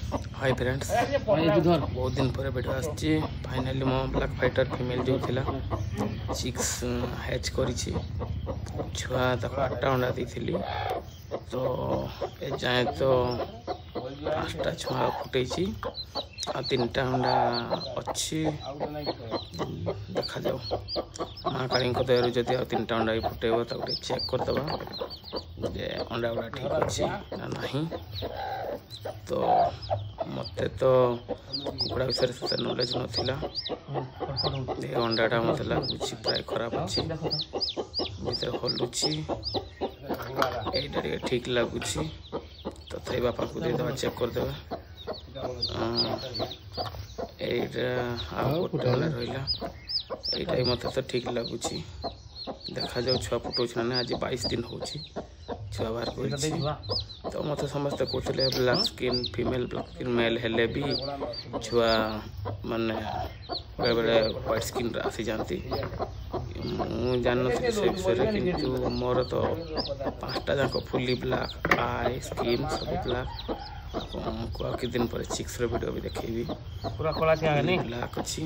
Hi friends, बहुत दिन पर वीडियो आसी। फाइनाली मो ब्लैक फाइटर फीमेल जो थिला चिक्स हैच करिछि। छुआ तक 8टा अंडा देथिली, तो ए जाए तो 5टा छुआ फुटेछि आ 3टा अंडा अच्छी। देखा जाओ माँ काली दयारू जदि आ 3टा अंडा ही फुटेब तो चेक करदबा जे अंडा गुड़ा ठीक अच्छी ना नहीं। तो मत तो कुकड़ा विषय से नॉलेज नाला। अंडाटा मत लगुच प्राय खराब अच्छी भीतर हलुची ये ठीक लगुच। तथा बापा को देदेवा चेक करदे। गोटे अंडा रहा ये मत तो ठीक लगुच। देखा जाऊ छुआ फुटाऊँ ना। आज 22 दिन हो छुआ बाहर कर। तो मत समस्ते कहते black skin female black skin male हेले भी छुआ माने बेले बेले व्हाइट स्किन आसी जाती। मुझे जान नी से विषय किंतु मोर तो 5टा जाक फुली ब्लैक आई स्किन सब ब्लैक। आपको कि दिन पर चिक्स वीडियो भी देखेबी पूरा ब्लैक अच्छी।